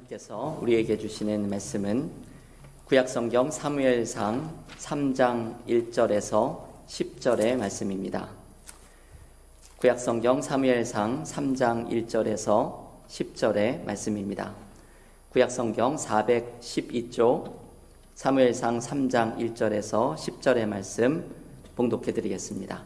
하나님께서 우리에게 주시는 말씀은 구약성경 사무엘상 3장 1절에서 10절의 말씀입니다. 구약성경 사무엘상 3장 1절에서 10절의 말씀입니다. 구약성경 412쪽 사무엘상 3장 1절에서 10절의 말씀 봉독해 드리겠습니다.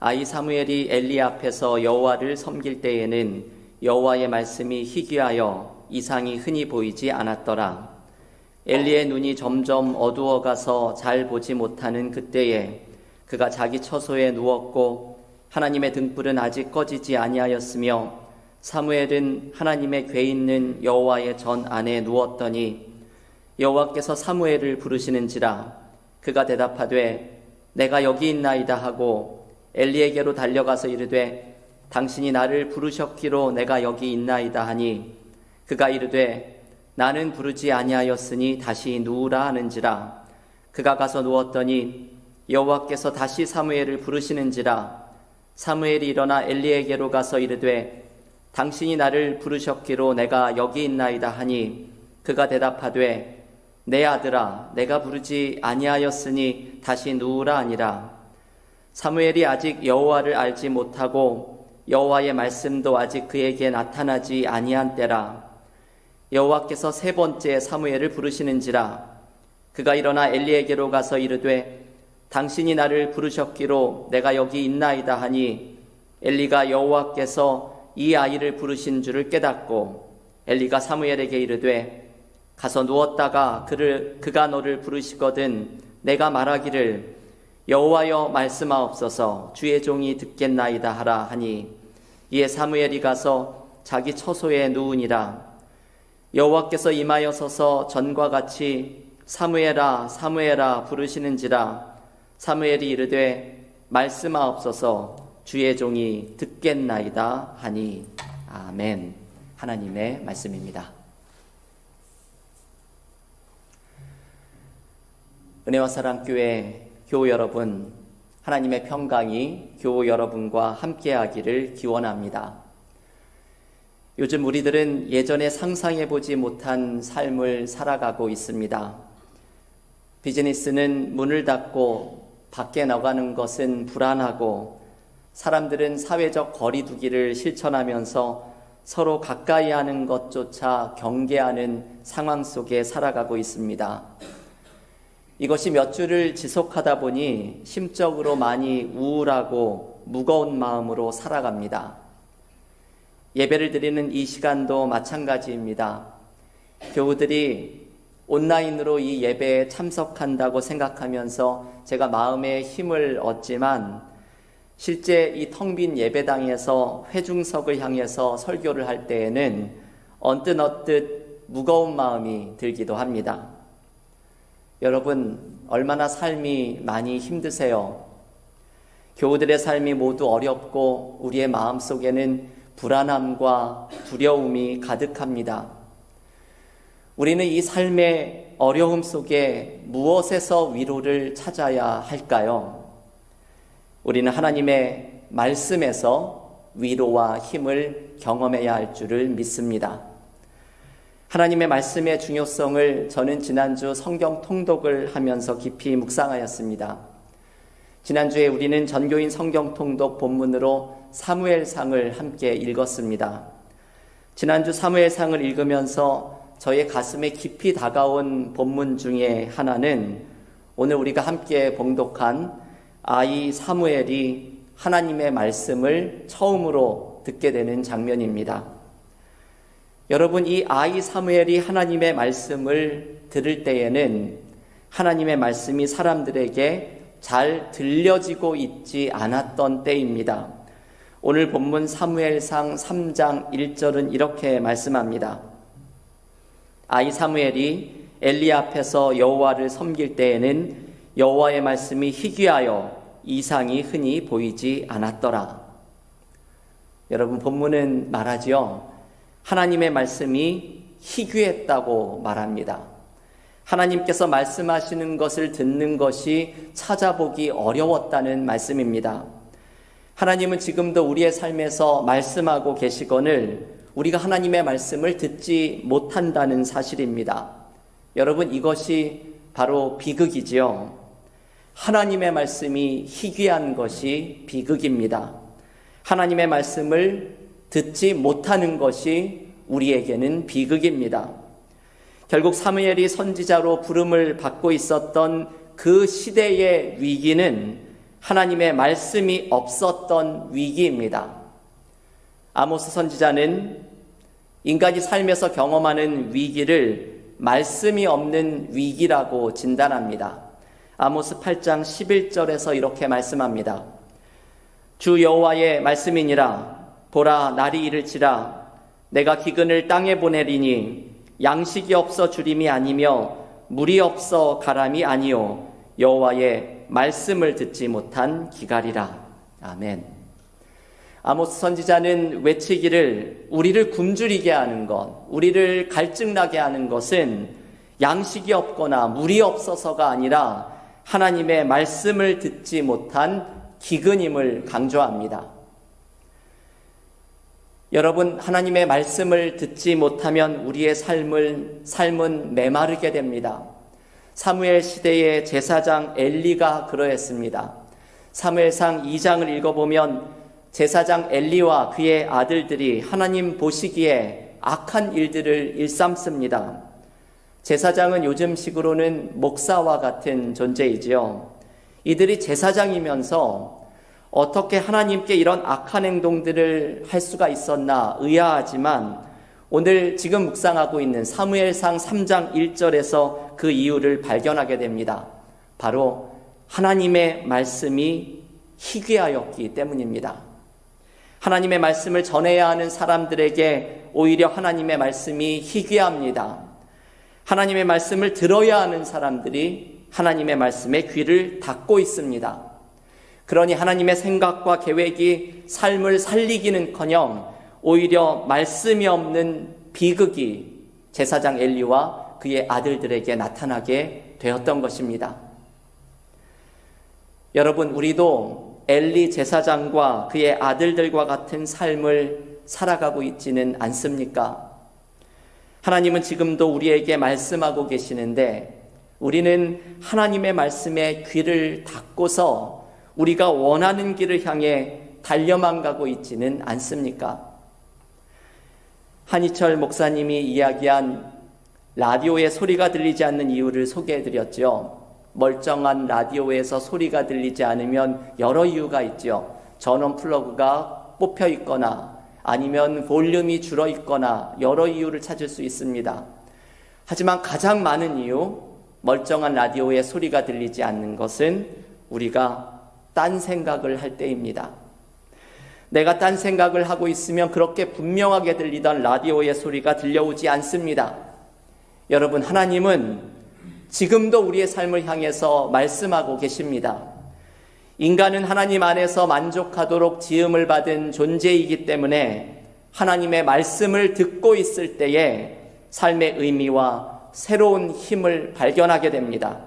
아이 사무엘이 엘리 앞에서 여호와를 섬길 때에는 여호와의 말씀이 희귀하여 이상이 흔히 보이지 않았더라. 엘리의 눈이 점점 어두워가서 잘 보지 못하는 그때에 그가 자기 처소에 누웠고 하나님의 등불은 아직 꺼지지 아니하였으며 사무엘은 하나님의 궤 있는 여호와의 전 안에 누웠더니 여호와께서 사무엘을 부르시는지라. 그가 대답하되 내가 여기 있나이다 하고 엘리에게로 달려가서 이르되 당신이 나를 부르셨기로 내가 여기 있나이다 하니 그가 이르되 나는 부르지 아니하였으니 다시 누우라 하는지라. 그가 가서 누웠더니 여호와께서 다시 사무엘을 부르시는지라. 사무엘이 일어나 엘리에게로 가서 이르되 당신이 나를 부르셨기로 내가 여기 있나이다 하니 그가 대답하되 내 아들아 내가 부르지 아니하였으니 다시 누우라 하니라. 사무엘이 아직 여호와를 알지 못하고 여호와의 말씀도 아직 그에게 나타나지 아니한 때라. 여호와께서 세 번째 사무엘을 부르시는지라. 그가 일어나 엘리에게로 가서 이르되 당신이 나를 부르셨기로 내가 여기 있나이다 하니 엘리가 여호와께서 이 아이를 부르신 줄을 깨닫고 엘리가 사무엘에게 이르되 가서 누웠다가 그가 너를 부르시거든 내가 말하기를 여호와여 말씀하옵소서 주의 종이 듣겠나이다 하라 하니 이에 사무엘이 가서 자기 처소에 누우니라. 여호와께서 임하여 서서 전과 같이 사무엘아 사무엘아 부르시는지라. 사무엘이 이르되 말씀하옵소서 주의 종이 듣겠나이다 하니. 아멘. 하나님의 말씀입니다. 은혜와 사랑교회 교우 여러분, 하나님의 평강이 교우 여러분과 함께하기를 기원합니다. 요즘 우리들은 예전에 상상해보지 못한 삶을 살아가고 있습니다. 비즈니스는 문을 닫고 밖에 나가는 것은 불안하고 사람들은 사회적 거리두기를 실천하면서 서로 가까이 하는 것조차 경계하는 상황 속에 살아가고 있습니다. 이것이 몇 주를 지속하다 보니 심적으로 많이 우울하고 무거운 마음으로 살아갑니다. 예배를 드리는 이 시간도 마찬가지입니다. 교우들이 온라인으로 이 예배에 참석한다고 생각하면서 제가 마음의 힘을 얻지만 실제 이 텅 빈 예배당에서 회중석을 향해서 설교를 할 때에는 언뜻 무거운 마음이 들기도 합니다. 여러분, 얼마나 삶이 많이 힘드세요? 교우들의 삶이 모두 어렵고 우리의 마음속에는 불안함과 두려움이 가득합니다. 우리는 이 삶의 어려움 속에 무엇에서 위로를 찾아야 할까요? 우리는 하나님의 말씀에서 위로와 힘을 경험해야 할 줄을 믿습니다. 하나님의 말씀의 중요성을 저는 지난주 성경 통독을 하면서 깊이 묵상하였습니다. 지난주에 우리는 전교인 성경 통독 본문으로 사무엘상을 함께 읽었습니다. 지난주 사무엘상을 읽으면서 저의 가슴에 깊이 다가온 본문 중에 하나는 오늘 우리가 함께 봉독한 아이 사무엘이 하나님의 말씀을 처음으로 듣게 되는 장면입니다. 여러분, 이 아이 사무엘이 하나님의 말씀을 들을 때에는 하나님의 말씀이 사람들에게 잘 들려지고 있지 않았던 때입니다. 오늘 본문 사무엘상 3장 1절은 이렇게 말씀합니다. 아이 사무엘이 엘리 앞에서 여호와를 섬길 때에는 여호와의 말씀이 희귀하여 이상이 흔히 보이지 않았더라. 여러분, 본문은 말하지요. 하나님의 말씀이 희귀했다고 말합니다. 하나님께서 말씀하시는 것을 듣는 것이 찾아보기 어려웠다는 말씀입니다. 하나님은 지금도 우리의 삶에서 말씀하고 계시거늘 우리가 하나님의 말씀을 듣지 못한다는 사실입니다. 여러분, 이것이 바로 비극이지요. 하나님의 말씀이 희귀한 것이 비극입니다. 하나님의 말씀을 듣지 못하는 것이 우리에게는 비극입니다. 결국 사무엘이 선지자로 부름을 받고 있었던 그 시대의 위기는 하나님의 말씀이 없었던 위기입니다. 아모스 선지자는 인간이 삶에서 경험하는 위기를 말씀이 없는 위기라고 진단합니다. 아모스 8장 11절에서 이렇게 말씀합니다. 주 여호와의 말씀이니라. 보라, 날이 이를지라. 내가 기근을 땅에 보내리니 양식이 없어 주림이 아니며 물이 없어 가람이 아니요 여호와의 말씀을 듣지 못한 기갈이라. 아멘. 아모스 선지자는 외치기를 우리를 굶주리게 하는 것, 우리를 갈증나게 하는 것은 양식이 없거나 물이 없어서가 아니라 하나님의 말씀을 듣지 못한 기근임을 강조합니다. 여러분, 하나님의 말씀을 듣지 못하면 우리의 삶은 메마르게 됩니다. 사무엘 시대의 제사장 엘리가 그러했습니다. 사무엘상 2장을 읽어보면 제사장 엘리와 그의 아들들이 하나님 보시기에 악한 일들을 일삼습니다. 제사장은 요즘식으로는 목사와 같은 존재이지요. 이들이 제사장이면서 어떻게 하나님께 이런 악한 행동들을 할 수가 있었나 의아하지만 오늘 지금 묵상하고 있는 사무엘상 3장 1절에서 그 이유를 발견하게 됩니다. 바로 하나님의 말씀이 희귀하였기 때문입니다. 하나님의 말씀을 전해야 하는 사람들에게 오히려 하나님의 말씀이 희귀합니다. 하나님의 말씀을 들어야 하는 사람들이 하나님의 말씀에 귀를 닫고 있습니다. 그러니 하나님의 생각과 계획이 삶을 살리기는커녕 오히려 말씀이 없는 비극이 제사장 엘리와 그의 아들들에게 나타나게 되었던 것입니다. 여러분, 우리도 엘리 제사장과 그의 아들들과 같은 삶을 살아가고 있지는 않습니까? 하나님은 지금도 우리에게 말씀하고 계시는데 우리는 하나님의 말씀에 귀를 닫고서 우리가 원하는 길을 향해 달려만 가고 있지는 않습니까? 한희철 목사님이 이야기한 라디오에 소리가 들리지 않는 이유를 소개해드렸죠. 멀쩡한 라디오에서 소리가 들리지 않으면 여러 이유가 있죠. 전원 플러그가 뽑혀 있거나 아니면 볼륨이 줄어 있거나 여러 이유를 찾을 수 있습니다. 하지만 가장 많은 이유, 멀쩡한 라디오에 소리가 들리지 않는 것은 우리가 딴 생각을 할 때입니다. 내가 딴 생각을 하고 있으면 그렇게 분명하게 들리던 라디오의 소리가 들려오지 않습니다. 여러분, 하나님은 지금도 우리의 삶을 향해서 말씀하고 계십니다. 인간은 하나님 안에서 만족하도록 지음을 받은 존재이기 때문에 하나님의 말씀을 듣고 있을 때에 삶의 의미와 새로운 힘을 발견하게 됩니다.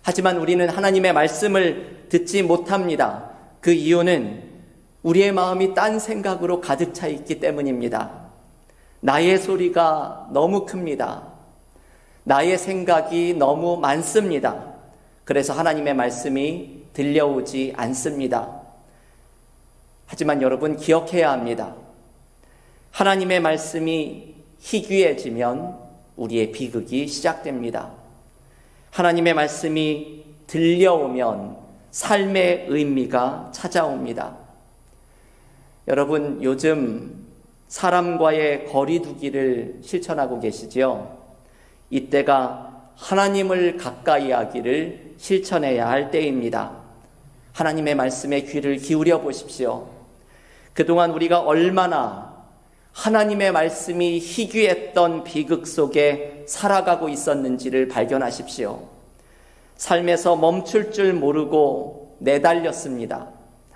하지만 우리는 하나님의 말씀을 듣지 못합니다. 그 이유는 우리의 마음이 딴 생각으로 가득 차 있기 때문입니다. 나의 소리가 너무 큽니다. 나의 생각이 너무 많습니다. 그래서 하나님의 말씀이 들려오지 않습니다. 하지만 여러분, 기억해야 합니다. 하나님의 말씀이 희귀해지면 우리의 비극이 시작됩니다. 하나님의 말씀이 들려오면 삶의 의미가 찾아옵니다. 여러분, 요즘 사람과의 거리두기를 실천하고 계시지요? 이때가 하나님을 가까이 하기를 실천해야 할 때입니다. 하나님의 말씀에 귀를 기울여 보십시오. 그동안 우리가 얼마나 하나님의 말씀이 희귀했던 비극 속에 살아가고 있었는지를 발견하십시오. 삶에서 멈출 줄 모르고 내달렸습니다.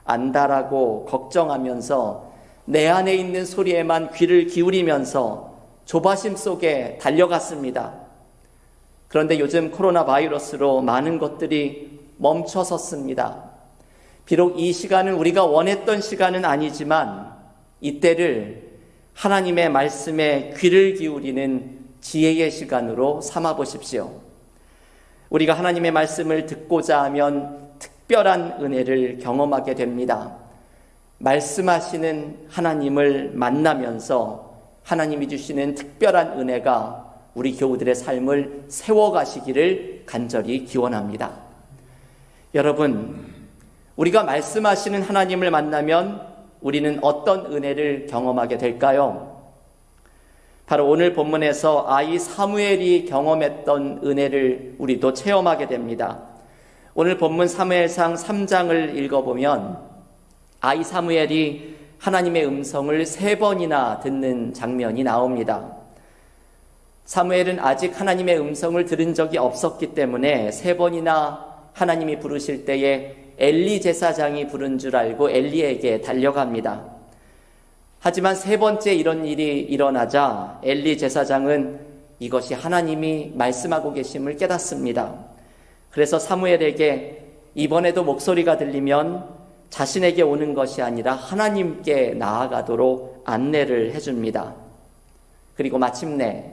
안달하고 걱정하면서 내 안에 있는 소리에만 귀를 기울이면서 조바심 속에 달려갔습니다. 그런데 요즘 코로나 바이러스로 많은 것들이 멈춰섰습니다. 비록 이 시간은 우리가 원했던 시간은 아니지만 이때를 하나님의 말씀에 귀를 기울이는 지혜의 시간으로 삼아 보십시오. 우리가 하나님의 말씀을 듣고자 하면 특별한 은혜를 경험하게 됩니다. 말씀하시는 하나님을 만나면서 하나님이 주시는 특별한 은혜가 우리 교우들의 삶을 세워가시기를 간절히 기원합니다. 여러분, 우리가 말씀하시는 하나님을 만나면 우리는 어떤 은혜를 경험하게 될까요? 바로 오늘 본문에서 아이 사무엘이 경험했던 은혜를 우리도 체험하게 됩니다. 오늘 본문 사무엘상 3장을 읽어보면 아이 사무엘이 하나님의 음성을 3번이나 듣는 장면이 나옵니다. 사무엘은 아직 하나님의 음성을 들은 적이 없었기 때문에 3번이나 하나님이 부르실 때에 엘리 제사장이 부른 줄 알고 엘리에게 달려갑니다. 하지만 3번째 이런 일이 일어나자 엘리 제사장은 이것이 하나님이 말씀하고 계심을 깨닫습니다. 그래서 사무엘에게 이번에도 목소리가 들리면 자신에게 오는 것이 아니라 하나님께 나아가도록 안내를 해줍니다. 그리고 마침내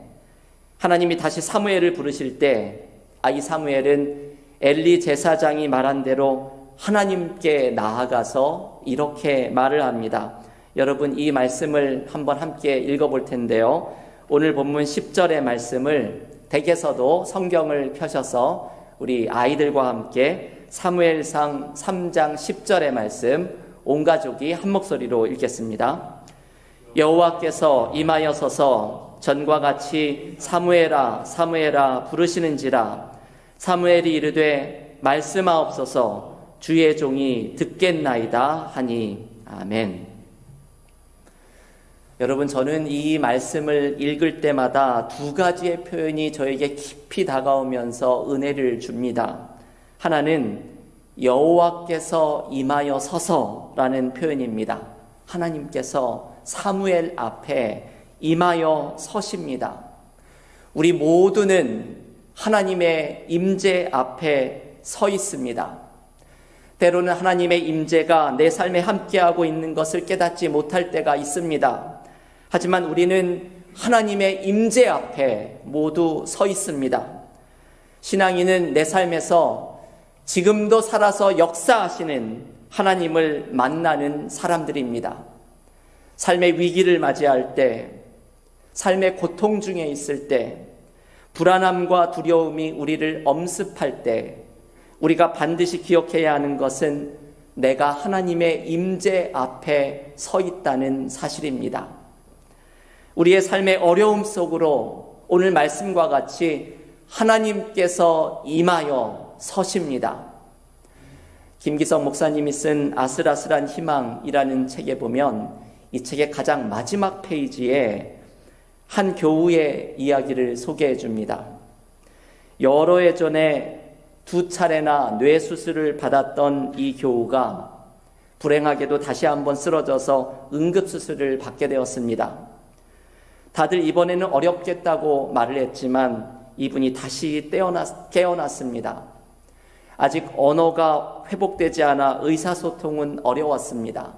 하나님이 다시 사무엘을 부르실 때 이 사무엘은 엘리 제사장이 말한 대로 하나님께 나아가서 이렇게 말을 합니다. 여러분, 이 말씀을 한번 함께 읽어볼 텐데요. 오늘 본문 10절의 말씀을 댁에서도 성경을 펴셔서 우리 아이들과 함께 사무엘상 3장 10절의 말씀 온 가족이 한 목소리로 읽겠습니다. 여호와께서 임하여서서 전과 같이 사무엘아 사무엘아 부르시는지라. 사무엘이 이르되 말씀하옵소서 주의 종이 듣겠나이다 하니. 아멘. 여러분, 저는 이 말씀을 읽을 때마다 2가지의 표현이 저에게 깊이 다가오면서 은혜를 줍니다. 하나는 여호와께서 임하여 서서라는 표현입니다. 하나님께서 사무엘 앞에 임하여 서십니다. 우리 모두는 하나님의 임재 앞에 서 있습니다. 때로는 하나님의 임재가 내 삶에 함께하고 있는 것을 깨닫지 못할 때가 있습니다. 하지만 우리는 하나님의 임재 앞에 모두 서 있습니다. 신앙인은 내 삶에서 지금도 살아서 역사하시는 하나님을 만나는 사람들입니다. 삶의 위기를 맞이할 때, 삶의 고통 중에 있을 때, 불안함과 두려움이 우리를 엄습할 때 우리가 반드시 기억해야 하는 것은 내가 하나님의 임재 앞에 서 있다는 사실입니다. 우리의 삶의 어려움 속으로 오늘 말씀과 같이 하나님께서 임하여 서십니다. 김기성 목사님이 쓴 아슬아슬한 희망이라는 책에 보면 이 책의 가장 마지막 페이지에 한 교우의 이야기를 소개해 줍니다. 여러 해 전에 2차례나 뇌수술을 받았던 이 교우가 불행하게도 다시 한번 쓰러져서 응급수술을 받게 되었습니다. 다들 이번에는 어렵겠다고 말을 했지만 이분이 다시 깨어났습니다. 아직 언어가 회복되지 않아 의사소통은 어려웠습니다.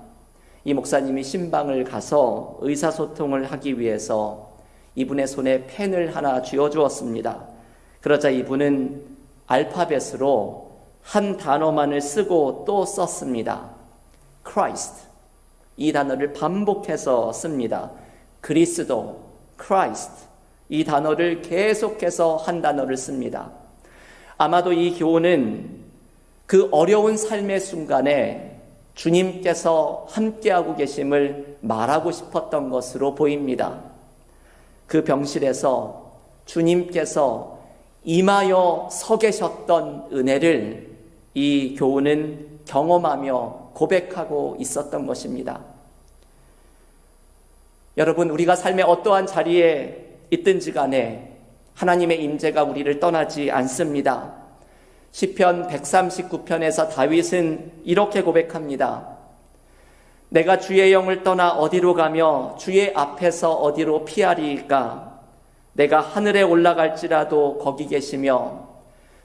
이 목사님이 신방을 가서 의사소통을 하기 위해서 이분의 손에 펜을 하나 쥐어주었습니다. 그러자 이분은 알파벳으로 한 단어만을 쓰고 또 썼습니다. Christ. 이 단어를 반복해서 씁니다. 그리스도, Christ. 이 단어를 계속해서 한 단어를 씁니다. 아마도 이 교우는 그 어려운 삶의 순간에 주님께서 함께하고 계심을 말하고 싶었던 것으로 보입니다. 그 병실에서 주님께서 임하여 서 계셨던 은혜를 이 교우는 경험하며 고백하고 있었던 것입니다. 여러분, 우리가 삶의 어떠한 자리에 있든지 간에 하나님의 임재가 우리를 떠나지 않습니다. 시편 139편에서 다윗은 이렇게 고백합니다. 내가 주의 영을 떠나 어디로 가며 주의 앞에서 어디로 피하리이까? 내가 하늘에 올라갈지라도 거기 계시며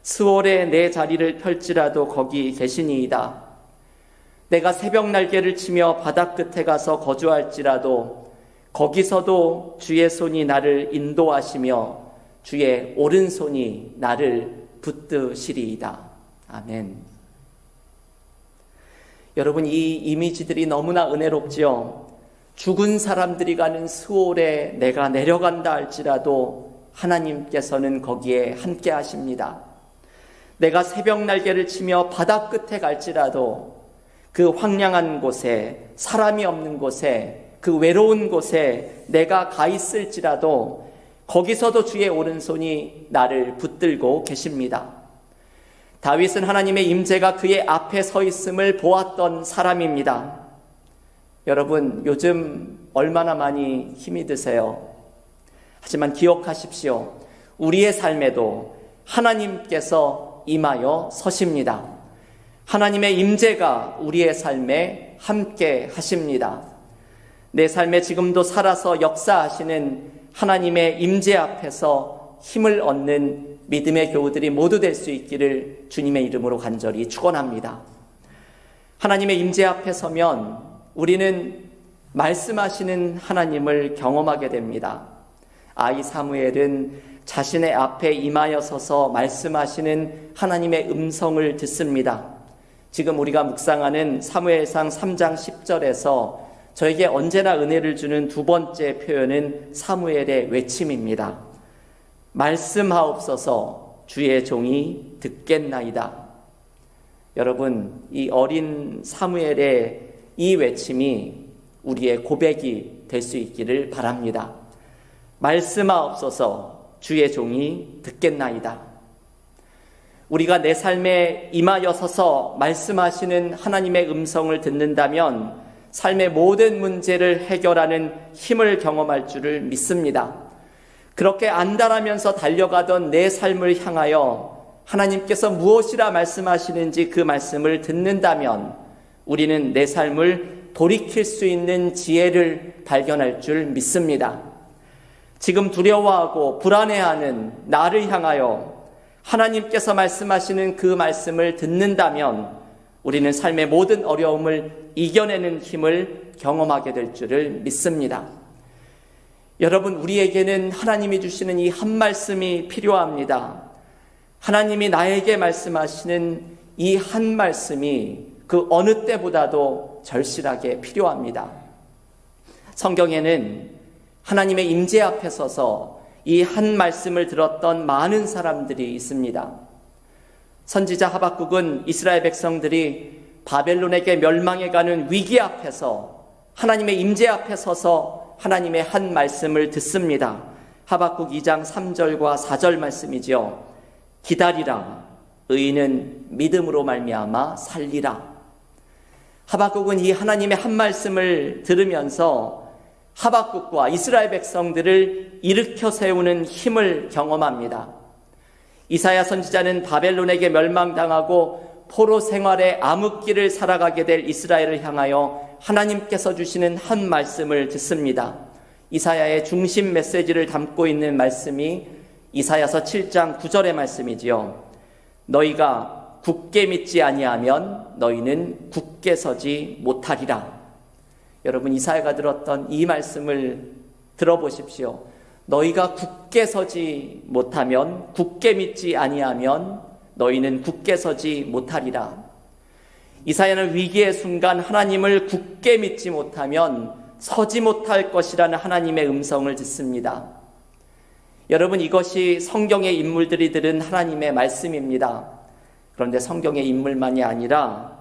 스월에 내 자리를 펼지라도 거기 계시니이다. 내가 새벽 날개를 치며 바다 끝에 가서 거주할지라도 거기서도 주의 손이 나를 인도하시며 주의 오른손이 나를 붙드시리이다. 아멘. 여러분, 이 이미지들이 너무나 은혜롭지요. 죽은 사람들이 가는 스올에 내가 내려간다 할지라도 하나님께서는 거기에 함께 하십니다. 내가 새벽 날개를 치며 바다 끝에 갈지라도 그 황량한 곳에, 사람이 없는 곳에, 그 외로운 곳에 내가 가 있을지라도 거기서도 주의 오른손이 나를 붙들고 계십니다. 다윗은 하나님의 임재가 그의 앞에 서 있음을 보았던 사람입니다. 여러분, 요즘 얼마나 많이 힘이 드세요? 하지만 기억하십시오. 우리의 삶에도 하나님께서 임하여 서십니다. 하나님의 임재가 우리의 삶에 함께 하십니다. 내 삶에 지금도 살아서 역사하시는 하나님의 임재 앞에서 힘을 얻는 믿음의 교우들이 모두 될 수 있기를 주님의 이름으로 간절히 축원합니다. 하나님의 임재 앞에 서면 우리는 말씀하시는 하나님을 경험하게 됩니다. 아이 사무엘은 자신의 앞에 임하여 서서 말씀하시는 하나님의 음성을 듣습니다. 지금 우리가 묵상하는 사무엘상 3장 10절에서 저에게 언제나 은혜를 주는 두 번째 표현은 사무엘의 외침입니다. 말씀하옵소서 주의 종이 듣겠나이다. 여러분, 이 어린 사무엘의 이 외침이 우리의 고백이 될 수 있기를 바랍니다. 말씀하옵소서 주의 종이 듣겠나이다. 우리가 내 삶에 임하여 서서 말씀하시는 하나님의 음성을 듣는다면 삶의 모든 문제를 해결하는 힘을 경험할 줄을 믿습니다. 그렇게 안달하면서 달려가던 내 삶을 향하여 하나님께서 무엇이라 말씀하시는지 그 말씀을 듣는다면 우리는 내 삶을 돌이킬 수 있는 지혜를 발견할 줄 믿습니다. 지금 두려워하고 불안해하는 나를 향하여 하나님께서 말씀하시는 그 말씀을 듣는다면 우리는 삶의 모든 어려움을 이겨내는 힘을 경험하게 될 줄을 믿습니다. 여러분, 우리에게는 하나님이 주시는 이 한 말씀이 필요합니다. 하나님이 나에게 말씀하시는 이 한 말씀이 그 어느 때보다도 절실하게 필요합니다. 성경에는 하나님의 임재 앞에 서서 이 한 말씀을 들었던 많은 사람들이 있습니다. 선지자 하박국은 이스라엘 백성들이 바벨론에게 멸망해가는 위기 앞에서 하나님의 임재 앞에 서서 하나님의 한 말씀을 듣습니다. 하박국 2장 3절과 4절 말씀이지요. 기다리라, 의인은 믿음으로 말미암아 살리라. 하박국은 이 하나님의 한 말씀을 들으면서 하박국과 이스라엘 백성들을 일으켜 세우는 힘을 경험합니다. 이사야 선지자는 바벨론에게 멸망당하고 포로 생활의 암흑기를 살아가게 될 이스라엘을 향하여 하나님께서 주시는 한 말씀을 듣습니다. 이사야의 중심 메시지를 담고 있는 말씀이 이사야서 7장 9절의 말씀이지요. 너희가 굳게 믿지 아니하면 너희는 굳게 서지 못하리라. 여러분, 이사야가 들었던 이 말씀을 들어보십시오. 너희가 굳게 서지 못하면, 굳게 믿지 아니하면 너희는 굳게 서지 못하리라. 이사야는 위기의 순간 하나님을 굳게 믿지 못하면 서지 못할 것이라는 하나님의 음성을 듣습니다. 여러분, 이것이 성경의 인물들이 들은 하나님의 말씀입니다. 그런데 성경의 인물만이 아니라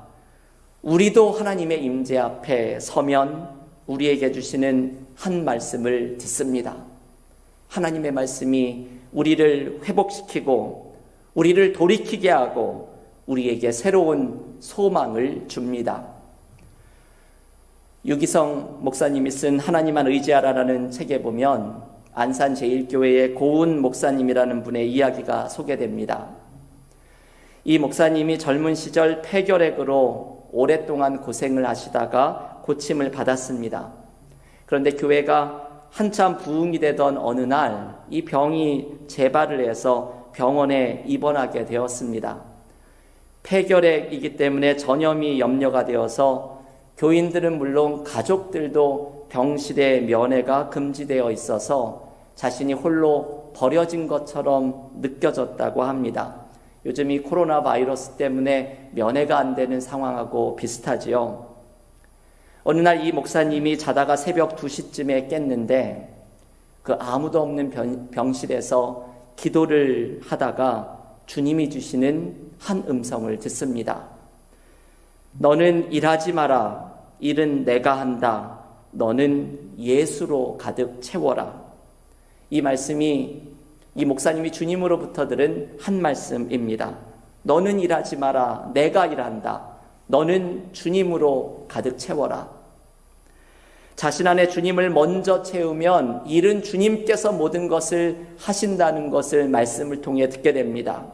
우리도 하나님의 임재 앞에 서면 우리에게 주시는 한 말씀을 듣습니다. 하나님의 말씀이 우리를 회복시키고 우리를 돌이키게 하고 우리에게 새로운 소망을 줍니다. 유기성 목사님이 쓴 하나님만 의지하라라는 책에 보면 안산 제1교회의 고운 목사님이라는 분의 이야기가 소개됩니다. 이 목사님이 젊은 시절 폐결핵으로 오랫동안 고생을 하시다가 고침을 받았습니다. 그런데 교회가 한참 부흥이 되던 어느 날 이 병이 재발을 해서 병원에 입원하게 되었습니다. 폐결핵이기 때문에 전염이 염려가 되어서 교인들은 물론 가족들도 병실의 면회가 금지되어 있어서 자신이 홀로 버려진 것처럼 느껴졌다고 합니다. 요즘 이 코로나 바이러스 때문에 면회가 안 되는 상황하고 비슷하지요. 어느 날 이 목사님이 자다가 새벽 2시쯤에 깼는데 그 아무도 없는 병실에서 기도를 하다가 주님이 주시는 한 음성을 듣습니다. 너는 일하지 마라. 일은 내가 한다. 너는 예수로 가득 채워라. 이 말씀이 이 목사님이 주님으로부터 들은 한 말씀입니다. 너는 일하지 마라. 내가 일한다. 너는 주님으로 가득 채워라. 자신 안에 주님을 먼저 채우면 일은 주님께서 모든 것을 하신다는 것을 말씀을 통해 듣게 됩니다.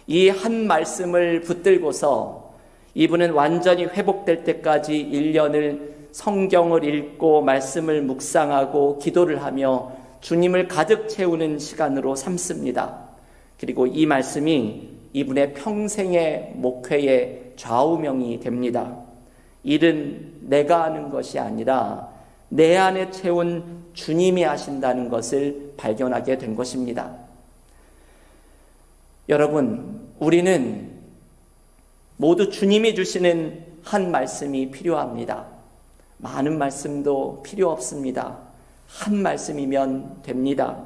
이 한 말씀을 붙들고서 이분은 완전히 회복될 때까지 1년을 성경을 읽고 말씀을 묵상하고 기도를 하며 주님을 가득 채우는 시간으로 삼습니다. 그리고 이 말씀이 이분의 평생의 목회의 좌우명이 됩니다. 일은 내가 하는 것이 아니라 내 안에 채운 주님이 하신다는 것을 발견하게 된 것입니다. 여러분, 우리는 모두 주님이 주시는 한 말씀이 필요합니다. 많은 말씀도 필요 없습니다. 한 말씀이면 됩니다.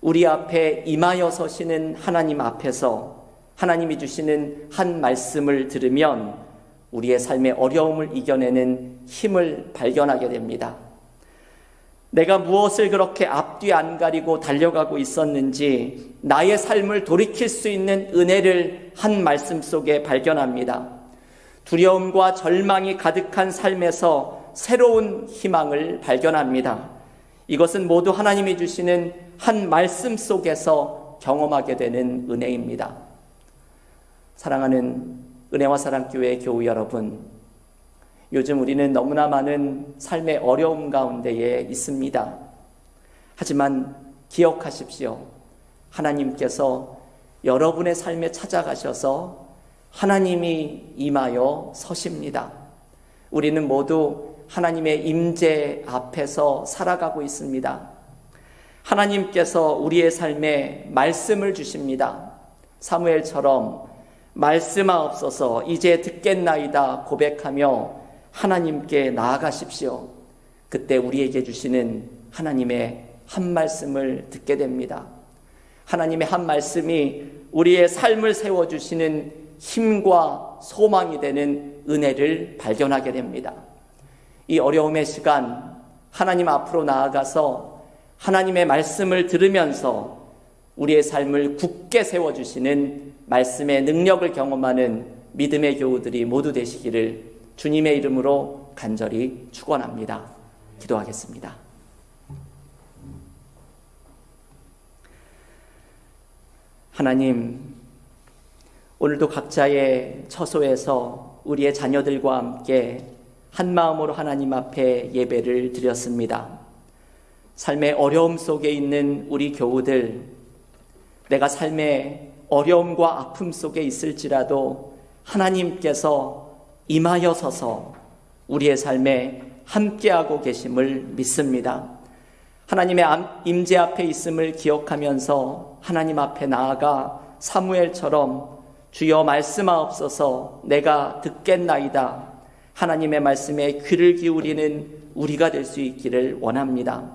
우리 앞에 임하여 서시는 하나님 앞에서 하나님이 주시는 한 말씀을 들으면 우리의 삶의 어려움을 이겨내는 힘을 발견하게 됩니다. 내가 무엇을 그렇게 앞뒤 안 가리고 달려가고 있었는지 나의 삶을 돌이킬 수 있는 은혜를 한 말씀 속에 발견합니다. 두려움과 절망이 가득한 삶에서 새로운 희망을 발견합니다. 이것은 모두 하나님이 주시는 한 말씀 속에서 경험하게 되는 은혜입니다. 사랑하는 은혜와 사랑교회 교우 여러분, 요즘 우리는 너무나 많은 삶의 어려움 가운데에 있습니다. 하지만 기억하십시오. 하나님께서 여러분의 삶에 찾아가셔서 하나님이 임하여 서십니다. 우리는 모두 하나님의 임재 앞에서 살아가고 있습니다. 하나님께서 우리의 삶에 말씀을 주십니다. 사무엘처럼 말씀하옵소서 이제 듣겠나이다 고백하며 하나님께 나아가십시오. 그때 우리에게 주시는 하나님의 한 말씀을 듣게 됩니다. 하나님의 한 말씀이 우리의 삶을 세워주시는 힘과 소망이 되는 은혜를 발견하게 됩니다. 이 어려움의 시간 하나님 앞으로 나아가서 하나님의 말씀을 들으면서 우리의 삶을 굳게 세워주시는 말씀의 능력을 경험하는 믿음의 교우들이 모두 되시기를 주님의 이름으로 간절히 축원합니다. 기도하겠습니다. 하나님, 오늘도 각자의 처소에서 우리의 자녀들과 함께 한 마음으로 하나님 앞에 예배를 드렸습니다. 삶의 어려움 속에 있는 우리 교우들, 내가 삶의 어려움과 아픔 속에 있을지라도 하나님께서 임하여 서서 우리의 삶에 함께하고 계심을 믿습니다. 하나님의 임재 앞에 있음을 기억하면서 하나님 앞에 나아가 사무엘처럼 주여 말씀하옵소서 내가 듣겠나이다. 하나님의 말씀에 귀를 기울이는 우리가 될 수 있기를 원합니다.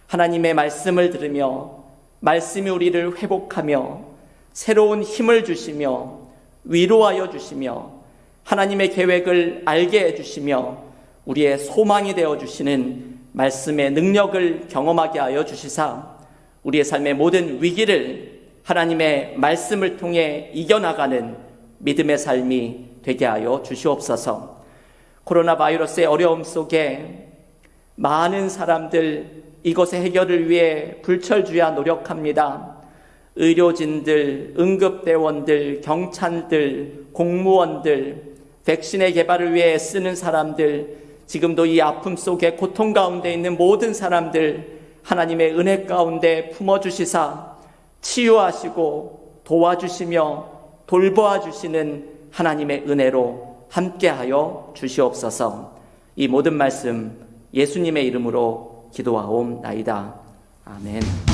하나님의 말씀을 들으며 말씀이 우리를 회복하며 새로운 힘을 주시며 위로하여 주시며 하나님의 계획을 알게 해주시며 우리의 소망이 되어주시는 말씀의 능력을 경험하게 하여 주시사 우리의 삶의 모든 위기를 하나님의 말씀을 통해 이겨나가는 믿음의 삶이 되게 하여 주시옵소서. 코로나 바이러스의 어려움 속에 많은 사람들 이것의 해결을 위해 불철주야 노력합니다. 의료진들, 응급대원들, 경찰들, 공무원들, 백신의 개발을 위해 쓰는 사람들, 지금도 이 아픔 속에 고통 가운데 있는 모든 사람들 하나님의 은혜 가운데 품어주시사 치유하시고 도와주시며 돌보아 주시는 하나님의 은혜로 함께하여 주시옵소서. 이 모든 말씀 예수님의 이름으로 기도하옵나이다. 아멘.